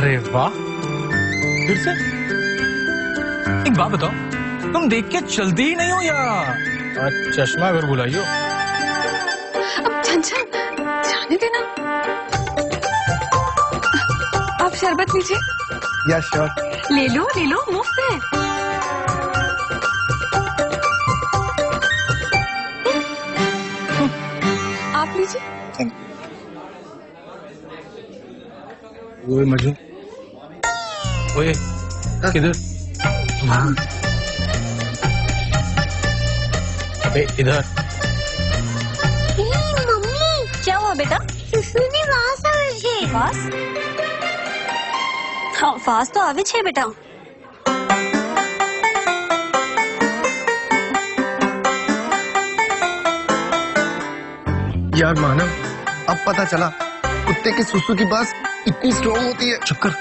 अरे वाह, फिर से? एक बात बताओ, तुम देख के चलती ही नहीं हो या चश्मा अगर बुलाइयो? अब छन जाने देना। आप शरबत लीजिए। या श्योर। ले लो मुफ्त है। आप लीजिए। ओए मजनू, ओए किधर? अबे इधर। मम्मी क्या हुआ बेटा? सुसु ने वास આવે છે। वास? हाँ, वास तो आवे छे बेटा। यार मानव, अब पता चला कुत्ते के सुसु की बास इतनी स्ट्रॉन्ग होती है। चुप कर।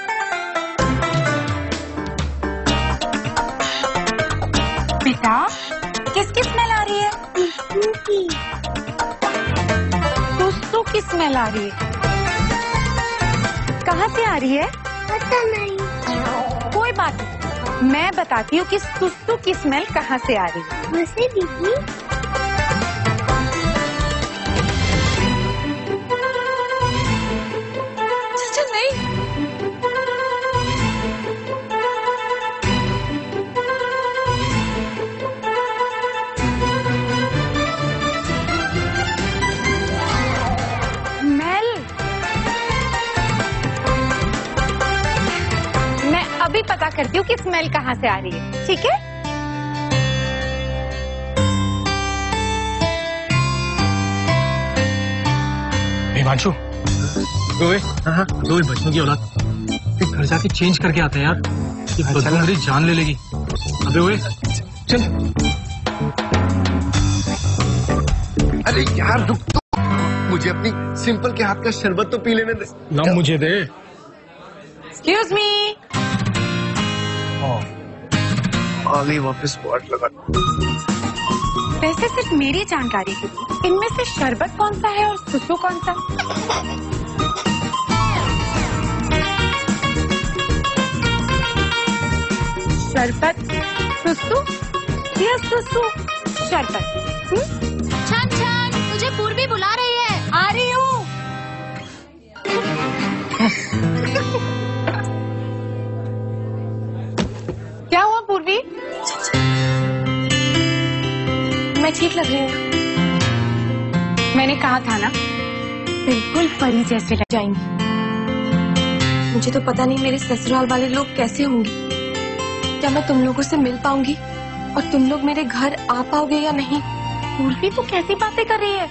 बेटा, किसकी स्मेल आ रही है? सुसु की स्मेल आ रही है। कहाँ से आ रही है? पता नहीं। कोई बात नहीं, मैं बताती हूँ कि सुसु की स्मेल कहाँ से आ रही है। वैसे दीदी अभी पता करती हूँ कि स्मेल कहाँ से आ रही है, ठीक है? हिमांशु, हाँ, दो बच्चों की औलाद घर जाके चेंज करके आते हैं यार, ये बदबू मेरी जान ले लेगी। अबे ओए चल। अरे यार रुक तो, मुझे अपनी सिंपल के हाथ का शरबत तो पी लेने दे। ना मुझे दे। Excuse me। आ गई वापस स्पॉट लगा। वैसे सिर्फ मेरी जानकारी के लिए इनमें से शरबत कौन सा है और सुसु कौन सा? शरबत सुसु या सुसु शरबत? छन तुझे पूर्वी बुला रही है। आ रही हूँ। क्या हुआ पूर्वी? मैं ठीक लग रही हूँ। मैंने कहा था ना, बिल्कुल परी जैसे लग जाएंगी। मुझे तो पता नहीं मेरे ससुराल वाले लोग कैसे होंगे। क्या मैं तुम लोगों से मिल पाऊंगी और तुम लोग मेरे घर आ पाओगे या नहीं? पूर्वी तू कैसी बातें कर रही है?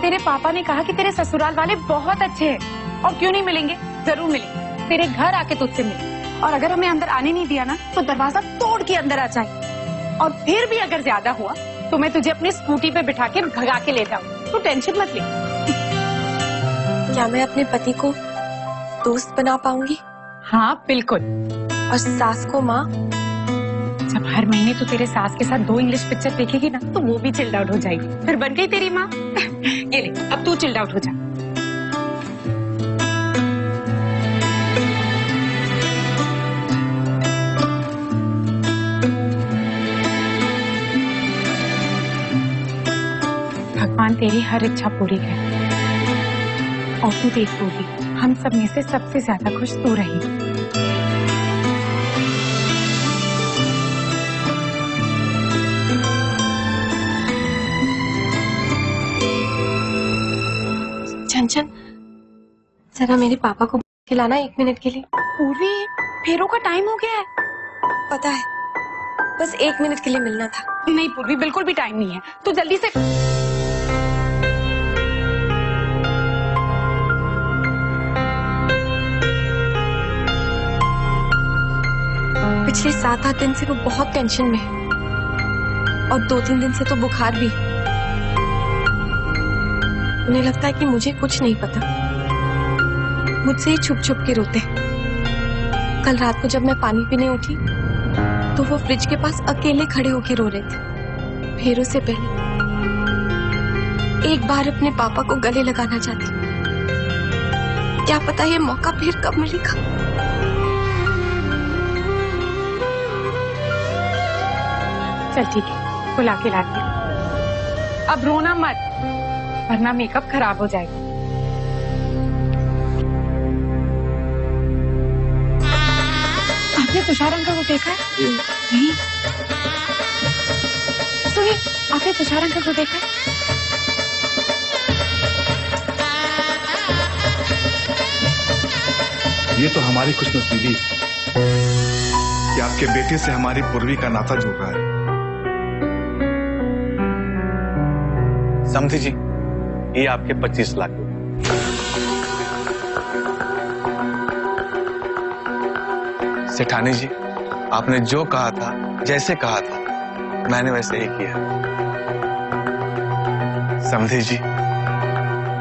तेरे पापा ने कहा कि तेरे ससुराल वाले बहुत अच्छे हैं। और क्यों नहीं मिलेंगे? जरूर मिलेंगे। तेरे घर आके तुझसे मिलेंगे। और अगर हमें अंदर आने नहीं दिया ना, तो दरवाजा तोड़ के अंदर आ जाए। और फिर भी अगर ज्यादा हुआ तो मैं तुझे अपनी स्कूटी पे बिठा के भगा के ले जाऊँ। तू टेंशन मत ले। क्या मैं अपने पति को दोस्त बना पाऊंगी? हाँ बिल्कुल। और सास को माँ? जब हर महीने तू तेरे सास के साथ 2 इंग्लिश पिक्चर देखेगी ना, तो वो भी चिल्ड आउट हो जाएगी। फिर बन गई तेरी माँ। ये ले, अब तू चिल्ड आउट हो जा। भगवान तेरी हर इच्छा पूरी करे। और तू देख पूरी, हम सब में से सबसे ज्यादा खुश तू रही। छन जरा मेरे पापा को खिलाना 1 मिनट के लिए। पूरी, फेरों का टाइम हो गया है। पता है, बस 1 मिनट के लिए मिलना था। नहीं पूर्वी, बिल्कुल भी टाइम नहीं है। तू जल्दी से। पिछले 7-8 दिन से वो बहुत टेंशन में है और 2-3 दिन से तो बुखार भी। उन्हें लगता है कि मुझे कुछ नहीं पता। मुझसे ही छुप छुप के रोते। कल रात को जब मैं पानी पीने उठी तो वो फ्रिज के पास अकेले खड़े होके रो रहे थे। फेरों से पहले एक बार अपने पापा को गले लगाना चाहती। क्या पता ये मौका फिर कब मिलेगा। चल ठीक है, बुला के लाती हूँ। अब रोना मत, वरना मेकअप खराब हो जाएगा। आपने तुषार अंकल को देखा है? नहीं। सुनिए, आपने तुषार अंकल को देखा है? ये तो हमारी खुशनसीबी है कि आपके बेटे से हमारी पूर्वी का नाता जुड़ रहा है। समझी जी, ये आपके 25 लाख। सेठानी जी, आपने जो कहा था, जैसे कहा था, मैंने वैसे ही किया। समझी जी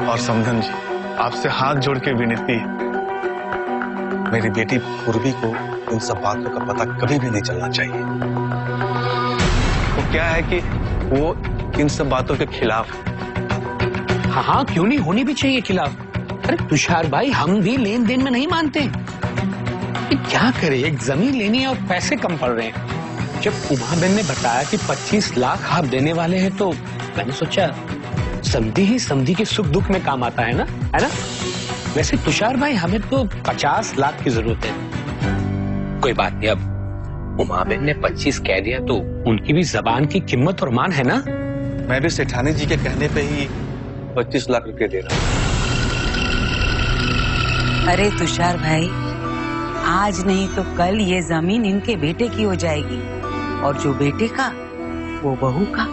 और समधन जी, आपसे हाथ जोड़ के विनती है, मेरी बेटी पूर्वी को इन सब बातों का पता कभी भी नहीं चलना चाहिए। वो क्या है कि वो इन सब बातों के खिलाफ है। हाँ, क्यों नहीं, होनी भी चाहिए खिलाफ। अरे तुषार भाई, हम भी लेन देन में नहीं मानते। ये क्या करे, एक जमीन लेनी है और पैसे कम पड़ रहे हैं। जब उमा बहन ने बताया कि 25 लाख आप देने वाले हैं, तो मैंने सोचा समधी ही समधी के सुख दुख में काम आता है ना। वैसे तुषार भाई, हमें तो 50 लाख की जरूरत है। कोई बात नहीं, अब उमा बहन ने 25 कह दिया तो उनकी भी जबान की कीमत और मान है ना। मैं भी सेठानी जी के कहने पे ही 25 लाख रुपए दे रहा हूँ। अरे तुषार भाई, आज नहीं तो कल ये जमीन इनके बेटे की हो जाएगी, और जो बेटे का वो बहू का।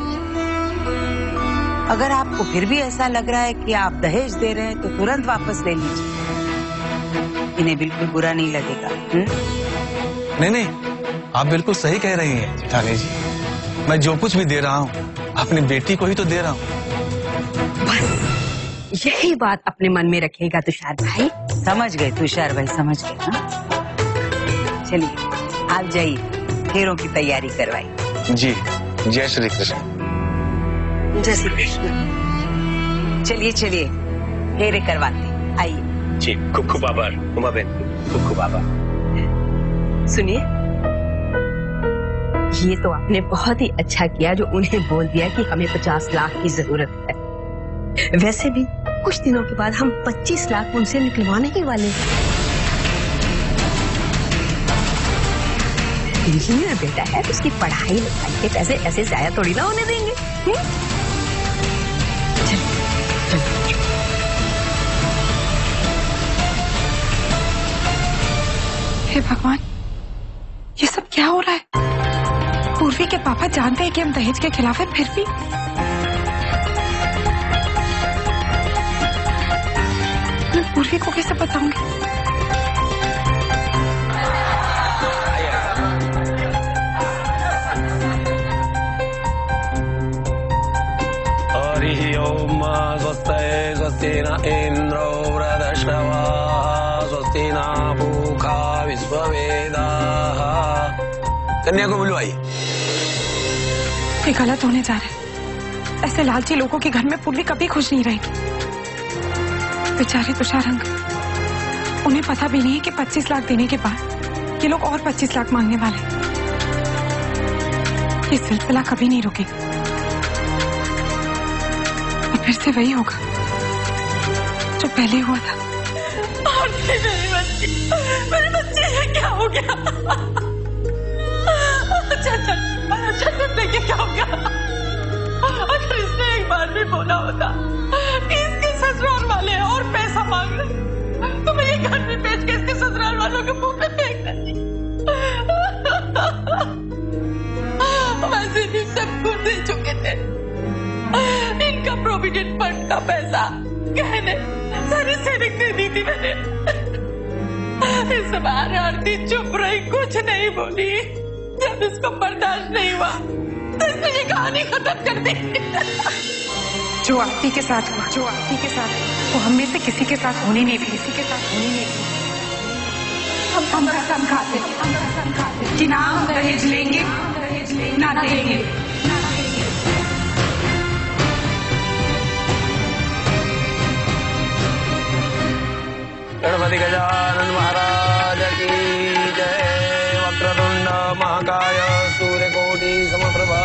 अगर आपको फिर भी ऐसा लग रहा है कि आप दहेज दे रहे हैं तो तुरंत वापस ले लीजिए, इन्हें बिल्कुल बुरा नहीं लगेगा। नहीं, आप बिल्कुल सही कह रही हैं सेठानी जी। मैं जो कुछ भी दे रहा हूँ अपनी बेटी को ही तो दे रहा हूँ। बस यही बात अपने मन में रखिएगा तुषार भाई। समझ गए तुषार भाई, समझ गए। चलिए आप जाइए, फेरों की तैयारी करवाइए। जी, जय श्री कृष्ण। जय श्री कृष्ण। चलिए चलिए, फेरे करवाते, आइए। जी, कुक्कू बाबा, उमा बहन, कुक्कू बाबा। सुनिए, ये तो आपने बहुत ही अच्छा किया जो उन्हें बोल दिया कि हमें 50 लाख की जरूरत है। वैसे भी कुछ दिनों के बाद हम 25 लाख उनसे निकलवाने ही वाले हैं। इंजीनियर बेटा है, उसकी पढ़ाई लिखाई के पैसे ऐसे जाया थोड़ी ना होने देंगे। हे भगवान, ये सब क्या हो रहा है? पूर्वी के पापा जानते हैं कि हम दहेज के खिलाफ हैं, फिर भी मैं पूर्वी को कैसे बताऊंगी? हरि ओम स्वस्ति स्वस्ति न इंद्रो वृद्धश्रवाः स्वस्ति न पूषा विश्ववेदाः। कन्या को बुलवाइए। ये गलत होने जा रहा है। ऐसे लालची लोगों के घर में पूर्वी कभी खुश नहीं रहेगी। बेचारे तुषार अंकल, उन्हें पता भी नहीं है कि 25 लाख देने के बाद ये लोग और 25 लाख मांगने वाले हैं। ये सिलसिला कभी नहीं रुकेगा और फिर से वही होगा जो पहले हुआ था। और मेरी बच्ची है, क्या हो गया? अच्छा देखिए क्या हो गया। अगर इसने एक बार भी बोला होता कि इसके ससुराल वाले और पैसा मांग रहे, तो मैं ये घर में बेच के इसके ससुराल वालों के मुंह पे फेंक देती। वैसे भी सब कुछ दे चुके थे। इनका प्रोविडेंट फंड का पैसा, गहने, सारी सेविंग दे दी थी मैंने। इस बार आरती चुप रही, कुछ नहीं बोली। जब इसको बर्दाश्त नहीं हुआ तो इसने ये कहानी खत्म कर दी। जो आरती के साथ हुआ, जो आरती के साथ वो हम में से किसी के साथ होने नहीं दी, किसी के साथ होने नहीं दी। हम कसम खाते कि ना हम दहेज लेंगे, ना देंगे। गणपति गजानन महाराज की जय। वक्रतुंड महाकाय सूर्यकोटि समप्रभा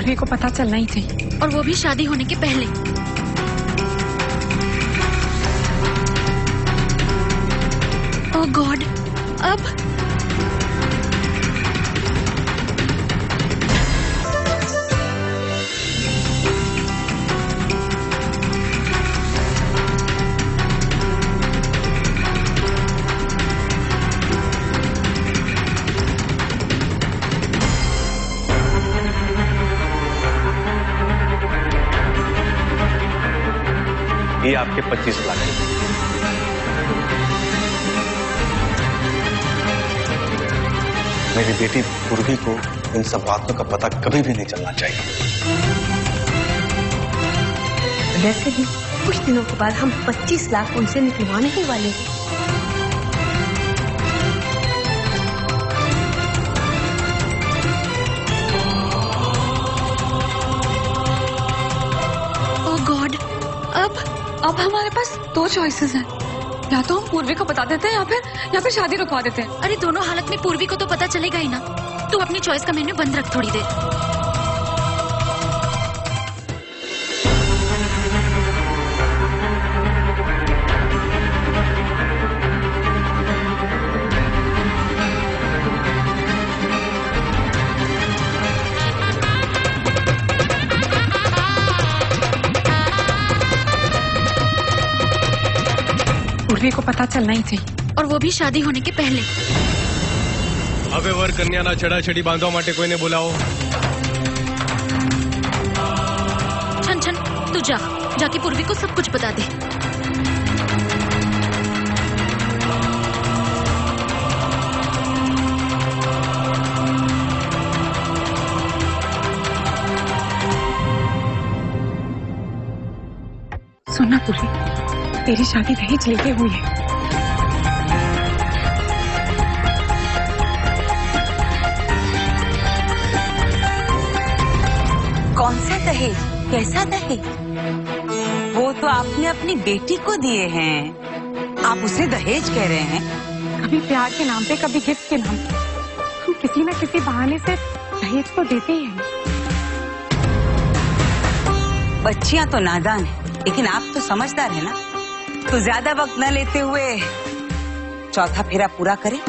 पूर्वी को पता चलना ही चाहिए, और वो भी शादी होने के पहले। ओह गॉड, अब ये आपके 25 लाख हैं। मेरी बेटी पूर्वी को इन सब बातों का पता कभी भी नहीं चलना चाहिए। वैसे भी कुछ दिनों के बाद हम 25 लाख उनसे निकलवाने ही वाले हैं। ओह गॉड, अब हमारे पास 2 चॉइसेस हैं, या तो हम पूर्वी को बता देते हैं या फिर शादी रुकवा देते हैं। अरे दोनों हालत में पूर्वी को तो पता चलेगा ही ना। तू अपनी चॉइस का मेन्यू बंद रख थोड़ी देर। पूर्वी को पता चलना ही चाहिए, और वो भी शादी होने के पहले। હવે વર કન્યાના છડાછડી બાંધવા માટે કોઈને બોલાવો। छन छन, तू जाके पूर्वी को सब कुछ बता दे। सुनना पूर्वी, तेरी शादी दहेज लेके हुई है। कौन सा दहेज? कैसा दहेज? वो तो आपने अपनी बेटी को दिए हैं, आप उसे दहेज कह रहे हैं? कभी प्यार के नाम पे, कभी गिफ्ट के नाम पे, हम किसी न किसी बहाने से दहेज तो देते ही हैं। बच्चियां तो नादान है, लेकिन आप तो समझदार है ना। तो ज्यादा वक्त न लेते हुए चौथा फेरा पूरा करें।